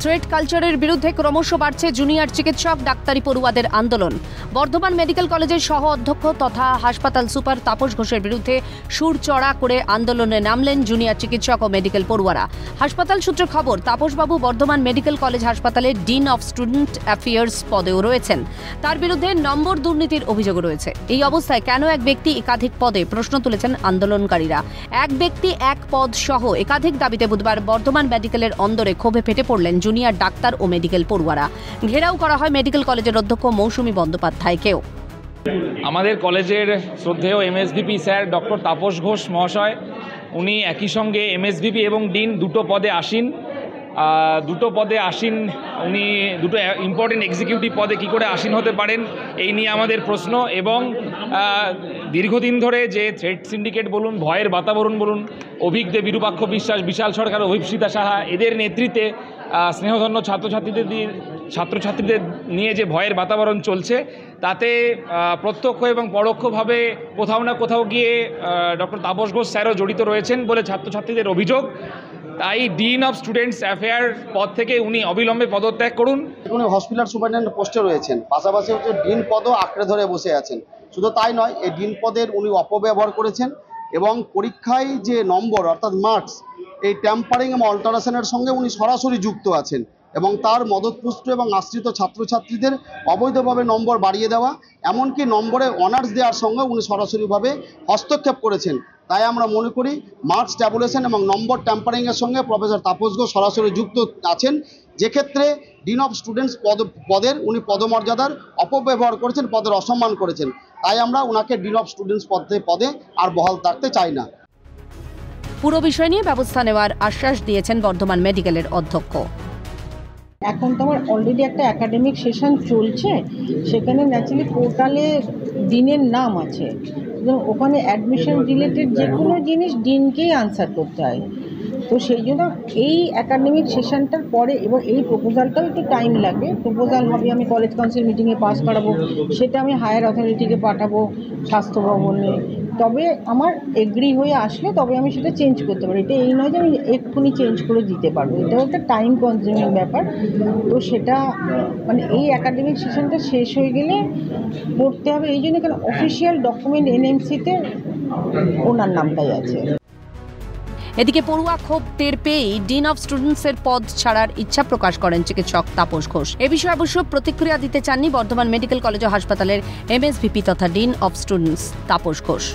Threat কালচারের বিরুদ্ধে ক্রমশ বাড়ছে জুনিয়র চিকিৎসক ডাক্তারি পড়ুয়াদের আন্দোলন। বর্ধমান মেডিকেল কলেজের সহ অধ্যক্ষ তথা হাসপাতাল সুপার তাপস ঘোষের বিরুদ্ধে সুর চড়া করে আন্দোলনে নামলেন জুনিয়র চিকিৎসক ও মেডিকেল পড়ুয়ারা। হাসপাতাল সূত্রে খবর, তাপসবাবু বর্ধমান মেডিকেল কলেজ হাসপাতালের ডিন অফ স্টুডেন্ট অ্যাফেয়ার্স পদেও রয়েছেন। তার বিরুদ্ধে নম্বর দুর্নীতির অভিযোগ রয়েছে। এই অবস্থায় কেন এক ব্যক্তি একাধিক পদে, প্রশ্ন তুলেছেন আন্দোলনকারীরা। এক ব্যক্তি এক পদ সহ একাধিক দাবিতে বুধবার বর্ধমান মেডিকেলের অন্দরে ক্ষোভে ফেটে পড়লেন জুনিয়র ডাক্তার ও মেডিকেল পড়ুয়ারা। ঘেরাও করা হয় মেডিকেল কলেজের অধ্যক্ষ মৌসুমী বন্দ্যোপাধ্যায়কেও। আমাদের কলেজের শ্রদ্ধেয় MSVP sir doctor Tapas Ghosh মহাশয়, উনি একই সঙ্গে এমএসভিপি এবং ডিন দুটো পদে আসীন। উনি দুটো ইম্পর্টেন্ট এক্সিকিউটিভ পদে কী করে আসীন হতে পারেন, এই নিয়ে আমাদের প্রশ্ন। এবং দীর্ঘদিন ধরে যে থ্রেড সিন্ডিকেট বলুন, ভয়ের বাতাবরণ বলুন, অভিক দে, বিরূপাক্ষ বিশ্বাস, বিশাল সরকার, অভিপ্সিতা সাহা, এদের নেতৃত্বে স্নেহধন্য ছাত্রছাত্রীদের নিয়ে যে ভয়ের বাতাবরণ চলছে, তাতে প্রত্যক্ষ এবং পরোক্ষভাবে কোথাও না কোথাও গিয়ে ডক্টর তাপস ঘোষ স্যারও জড়িত রয়েছেন বলে ছাত্রছাত্রীদের অভিযোগ। তাই ডিন অফ স্টুডেন্টস অ্যাফেয়ার পদ থেকে উনি অবিলম্বে পদত্যাগ করুন। উনি হসপিটাল সুপারিনটেন্ডেন্ট পোস্টে রয়েছেন, পাশাপাশি ডিন পদও আঁকড়ে ধরে বসে আছেন। শুধু তাই নয়, এই ডিন পদের উনি অপব্যবহার করেছেন এবং পরীক্ষায় যে নম্বর অর্থাৎ মার্কস, এই ট্যাম্পারিং এবং অল্টারেশনের সঙ্গে উনি সরাসরি যুক্ত আছেন এবং তার মদতপুষ্ট এবং আশ্রিত ছাত্রছাত্রীদের অবৈধভাবে নম্বর বাড়িয়ে দেওয়া, এমনকি নম্বরে অনার্স দেওয়ার সঙ্গে উনি সরাসরিভাবে হস্তক্ষেপ করেছেন। তাই আমরা মনে করি মার্কস ট্যাবুলেশন এবং নম্বর ট্যাম্পারিংয়ের সঙ্গে প্রফেসর তাপস ঘোষ সরাসরি যুক্ত আছেন, যেক্ষেত্রে ডিন অফ স্টুডেন্টস পদের উনি পদমর্যাদার অপব্যবহার করেছেন, পদের অসম্মান করেছেন। তাই আমরা ওনাকে ডিন অফ স্টুডেন্টস পদে আর বহাল থাকতে চাই না। পুরো বিষয় নিয়ে ব্যবস্থা নেওয়ার আশ্বাস দিয়েছেন বর্ধমান মেডিকেলের অধ্যক্ষ। এখন তো আমার অলরেডি একটা একাডেমিক সেশন চলছে, সেখানে ন্যাচারালি পোর্টালে ডিনের নাম আছে এবং ওখানে অ্যাডমিশন রিলেটেড যে কোনো জিনিস ডিনকেই আনসার করতে হয়। তো সেই জন্য এই একাডেমিক সেশনটার পরে এবং এই প্রপোজালটাও একটু টাইম লাগবে। প্রপোজাল হবে, আমি কলেজ কাউন্সিল মিটিংয়ে পাস করাবো, সেটা আমি হায়ার অথরিটিকে পাঠাবো, স্বাস্থ্য ভবনে, তবে আমার এগ্রি হয়ে আসলে তবে আমি সেটা চেঞ্জ করতে পারি। এটা এই নয় যে আমি এক্ষুনি চেঞ্জ করে দিতে পারবো, এটাও একটা টাইম কনজিউমিং ব্যাপার। তো সেটা মানে এই একাডেমিক সেশনটা শেষ হয়ে গেলে করতে হবে। এই জন্য কারণ অফিসিয়াল ডকুমেন্ট এনএমসিতে ওনার নামটাই আছে। এদিকে পড়ুয়া ক্ষোভ টের পেয়েই ডিন অফ স্টুডেন্টসের পদ ছাড়ার ইচ্ছা প্রকাশ করেন চিকিৎসক তাপস ঘোষ। এ বিষয়ে অবশ্য প্রতিক্রিয়া দিতে চাননি বর্ধমান মেডিকেল কলেজ ও হাসপাতালের এমএসভিপি তথা dean of students Tapas Ghosh.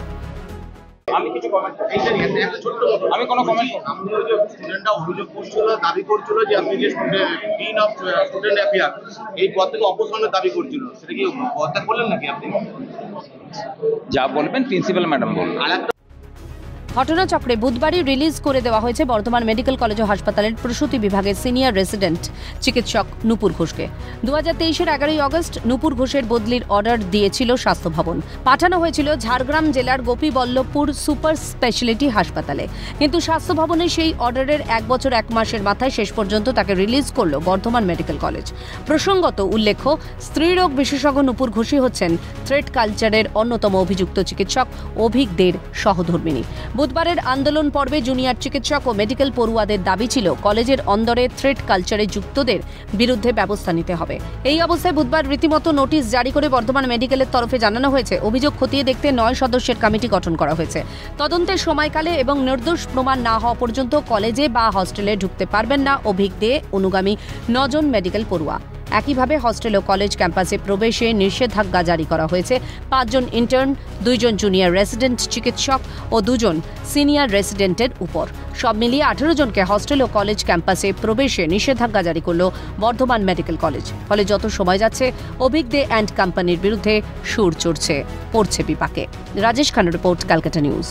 আমি কোনো কমেন্ট, আপনি ওই যে স্টুডেন্টরা অভিযোগ করছিল, দাবি করছিল যে আপনি যে ডিন অফ স্টুডেন্ট অ্যাফেয়ার এই পদ থেকে অপসারণের দাবি করছিল, সেটা কি পদত্যাগ করলেন নাকি আপনি? যা বলবেন প্রিন্সিপাল ম্যাডাম বলবেন। ঘটনাচক্রে বুধবারই রিলিজ করে দেওয়া হয়েছে বর্ধমান মেডিকেল কলেজ ও হাসপাতালের প্রসূতি বিভাগের সিনিয়র রেসিডেন্ট চিকিৎসক নূপুর ঘোষকে। 2023-এর 11ই আগস্ট নূপুর ঘোষের বদলির অর্ডার দিয়েছিল স্বাস্থ্য ভবন। পাঠানো হয়েছিল ঝাড়গ্রাম জেলার গোপীবল্লভপুর সুপার স্পেশালিটি হাসপাতালে। কিন্তু স্বাস্থ্য ভবনের সেই অর্ডারের 1 বছর 1 মাসের মাথায় শেষ পর্যন্ত তাকে রিলিজ করল বর্ধমান মেডিকেল কলেজ। প্রসঙ্গত উল্লেখ্য, স্ত্রীরোগ বিশেষজ্ঞ নূপুর ঘোষই হচ্ছেন থ্রেড কালচারের অন্যতম অভিযুক্ত চিকিৎসক অভিক দের সহধর্মিণী। বুধবারের আন্দোলন পর্বে জুনিয়র চিকিৎসক ও মেডিকেল পড়ুয়াদের দাবি ছিল কলেজের অন্দরে থ্রেড কালচারে যুক্তদের বিরুদ্ধে ব্যবস্থা নিতে হবে। এই অবস্থায় বুধবার রীতিমতো নোটিশ জারি করে বর্ধমান মেডিকেলের তরফে জানানো হয়েছে অভিযোগ খতিয়ে দেখতে 9 সদস্যের কমিটি গঠন করা হয়েছে। তদন্তের সময়কালে এবং নির্দোষ প্রমাণ না হওয়া পর্যন্ত কলেজে বা হস্টেলে ঢুকতে পারবেন না অভিক দে অনুগামী 9 জন মেডিকেল পড়ুয়া। একইভাবে হস্টেল ও কলেজ ক্যাম্পাসে প্রবেশে নিষেধাজ্ঞা জারি করা হয়েছে 5 জন ইন্টার্ন, 2 জন জুনিয়র রেসিডেন্ট চিকিৎসক ও 2 জন সিনিয়র রেসিডেন্টের উপর। সব মিলিয়ে 18 জনকে হস্টেল ও কলেজ ক্যাম্পাসে প্রবেশে নিষেধাজ্ঞা জারি করল বর্ধমান মেডিকেল কলেজ। ফলে যত সময় যাচ্ছে অভিক দে অ্যান্ড কোম্পানির বিরুদ্ধে সুর পড়ছে বিপাকে। রাজেশ খানের রিপোর্ট, ক্যালকাটা নিউজ।